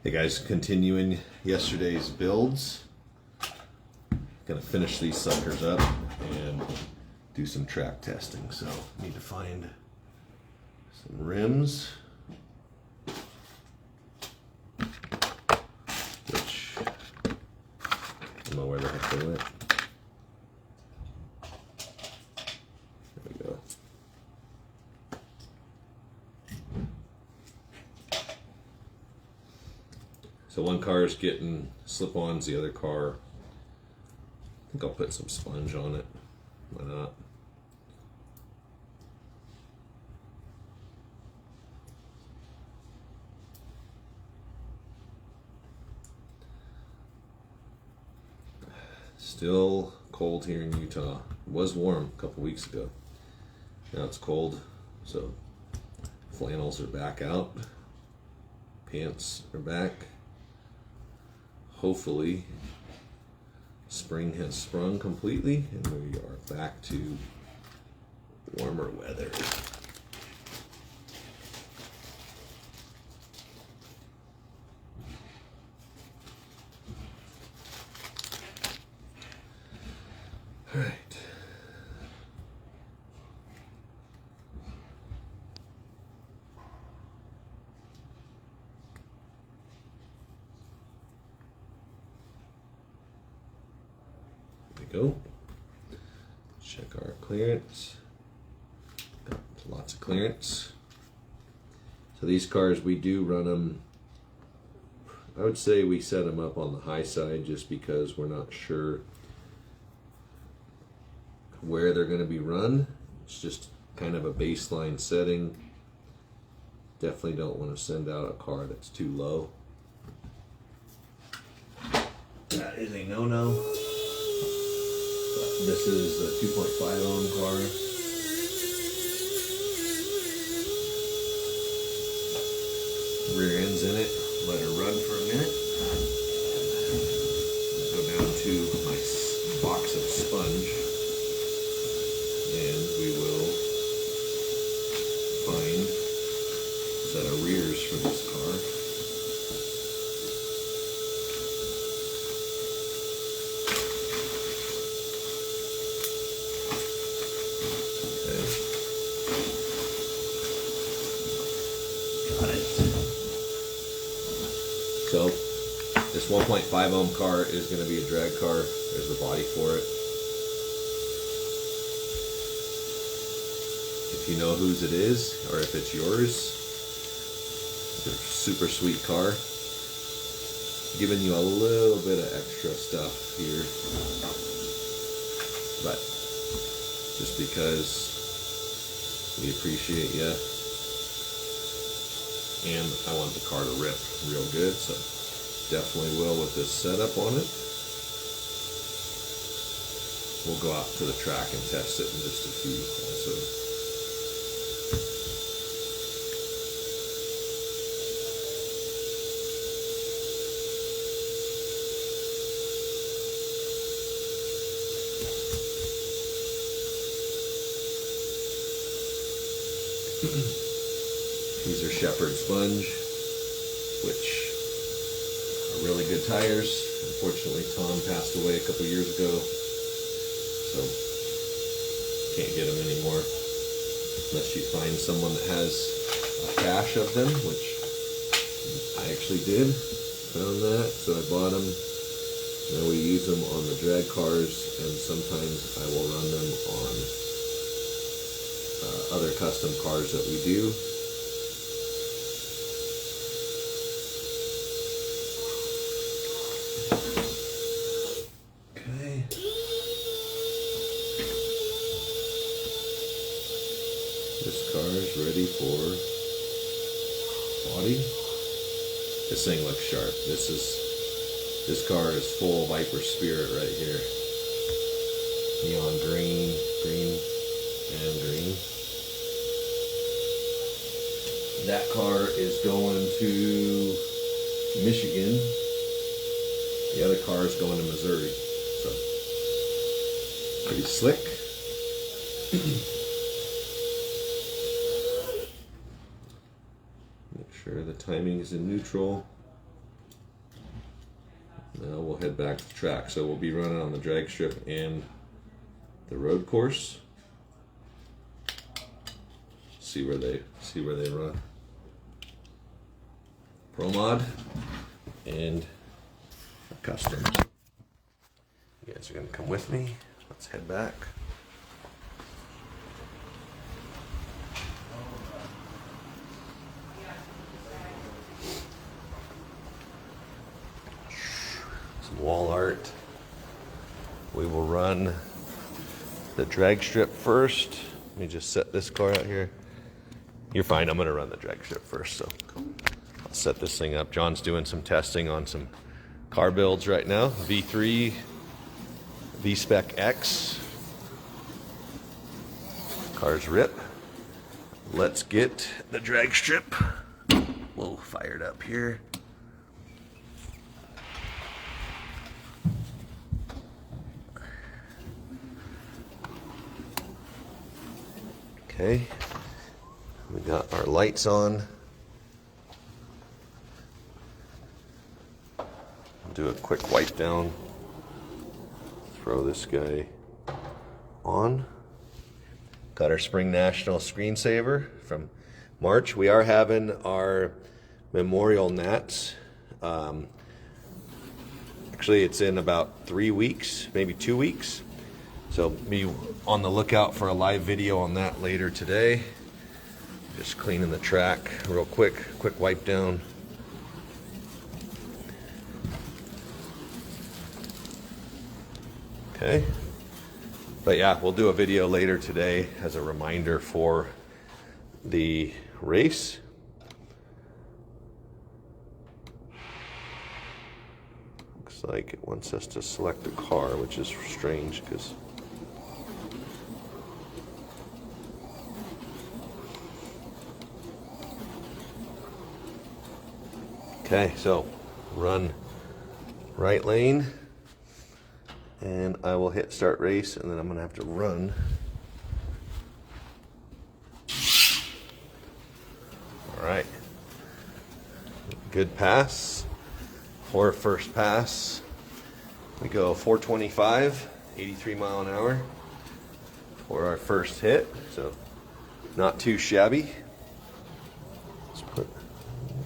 Hey guys, continuing yesterday's builds. Gonna finish these suckers up and do some track testing. So need to find some rims, which I don't know where the heck they went. There we go. So one car is getting slip-ons, the other car, I think I'll put some sponge on it. Why not? Still cold here in Utah. It was warm a couple weeks ago. Now it's cold, so flannels are back out. Pants are back. Hopefully spring has sprung completely and we are back to warmer weather. All right. Go. Check our clearance. Got lots of clearance. So these cars, we do run them, I would say we set them up on the high side just because we're not sure where they're going to be run. It's just kind of a baseline setting. Definitely don't want to send out a car that's too low. That is a no-no. This is a 2.5 ohm car. Rear end's in it. Let her run for a minute. Go down to my box of sponge, and we will find a set of rears for this car. So this 1.5 ohm car is going to be a drag car. There's the body for it. If you know whose it is, or if it's yours, it's a super sweet car. Giving you a little bit of extra stuff here, but just because we appreciate you. And I want the car to rip real good, so definitely will with this setup on it. We'll go out to the track and test it in just a few also. These are Shepherd sponge, which are really good tires. Unfortunately, Tom passed away a couple years ago, so can't get them anymore unless you find someone that has a cache of them, which I actually did. Found that, so I bought them. Now we use them on the drag cars, and sometimes I will run them on other custom cars that we do. This car is ready for body. This thing looks sharp. This car is full Viper Spirit right here. Neon green, green, and green. That car is going to Michigan. The other car is going to Missouri. So pretty slick. Make sure the timing is in neutral. Now we'll head back to the track. So we'll be running on the drag strip and the road course. See where they run. Pro Mod and customs. You guys are gonna come with me. Let's head back. Some wall art. We will run the drag strip first. Let me just set this car out here. You're fine, I'm gonna run the drag strip first, so I'll set this thing up. John's doing some testing on some car builds right now. V3, V-Spec X. Cars rip. Let's get the drag strip a little fired up here. Okay, we got our lights on. Do a quick wipe down. Throw this guy on. Got our Spring National screensaver from March. We are having our Memorial Nats. Actually, it's in about 3 weeks, maybe 2 weeks. So be on the lookout for a live video on that later today. Just cleaning the track real quick wipe down. Okay. But yeah, we'll do a video later today as a reminder for the race. Looks like it wants us to select a car, which is strange because okay, so run right lane and I will hit start race and then I'm gonna have to run. All right, good pass for first pass. We go 425, 83 mile an hour for our first hit, so not too shabby.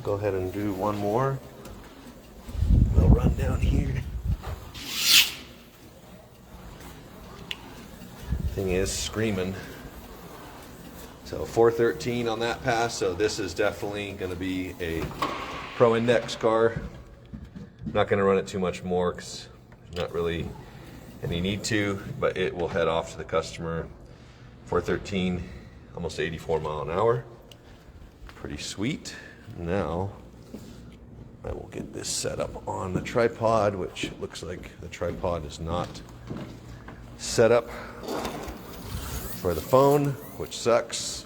Go ahead and do one more. We'll run down here. Thing is screaming. So 413 on that pass. So this is definitely going to be a Pro Index car. I'm not going to run it too much more because there's not really any need to, but it will head off to the customer. 413, almost 84 mile an hour. Pretty sweet. Now I will get this set up on the tripod, which looks like the tripod is not set up for the phone, which sucks.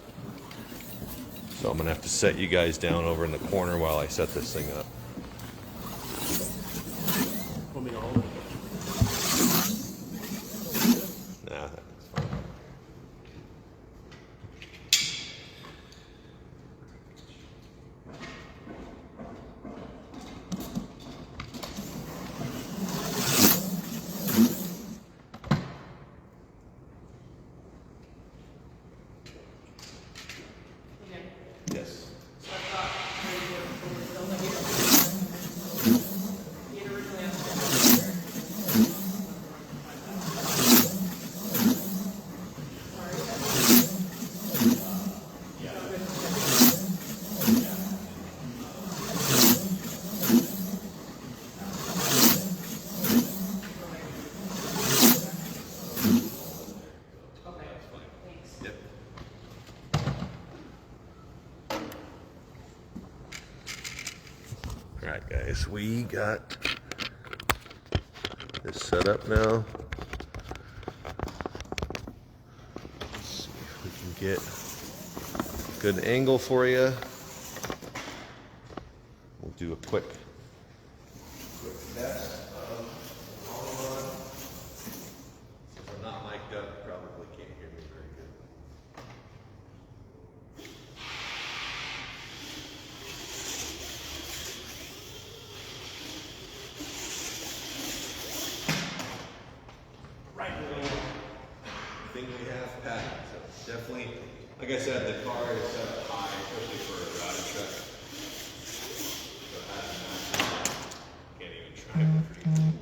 So I'm gonna have to set you guys down over in the corner while I set this thing up. Nah, that's fine. Yes. Alright guys, we got this set up now. Let's see if we can get a good angle for you. We'll do a quick test of all on. If I'm not mic'd up, you probably can't hear me very good. Definitely, like I said, the car is set up high, especially for a routed truck. So it has massive, can't even try to breathe.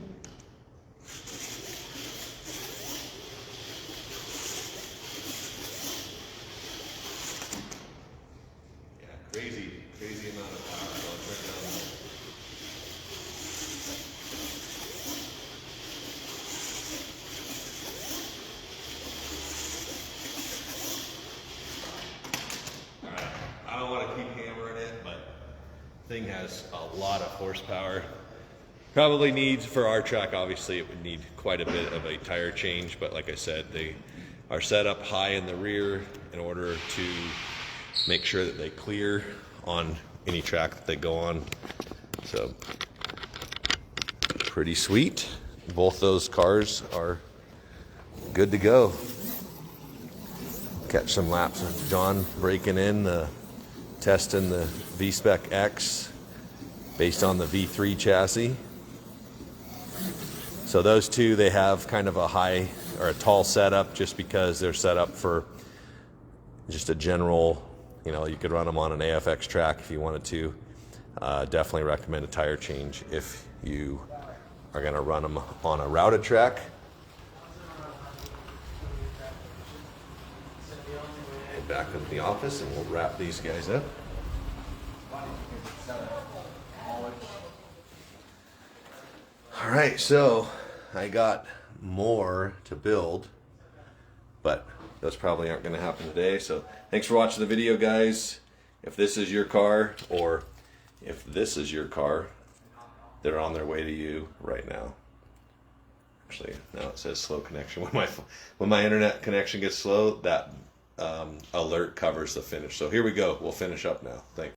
Yeah, crazy amount of power. So I'll turn it down. I don't want to keep hammering it, but thing has a lot of horsepower. Probably needs, for our track, obviously it would need quite a bit of a tire change, but like I said, they are set up high in the rear in order to make sure that they clear on any track that they go on. So pretty sweet. Both those cars are good to go. Catch some laps of John breaking in, testing the V-Spec X based on the V3 chassis. So those two, they have kind of a high or a tall setup just because they're set up for just a general, you know, you could run them on an AFX track if you wanted to. Definitely recommend a tire change if you are going to run them on a routed track. Head back into the office and we'll wrap these guys up. All right, so I got more to build, but those probably aren't going to happen today. So thanks for watching the video, guys. If this is your car, or if this is your car, they're on their way to you right now. Actually, now it says slow connection. When my internet connection gets slow, that alert covers the finish. So here we go. We'll finish up now. Thanks.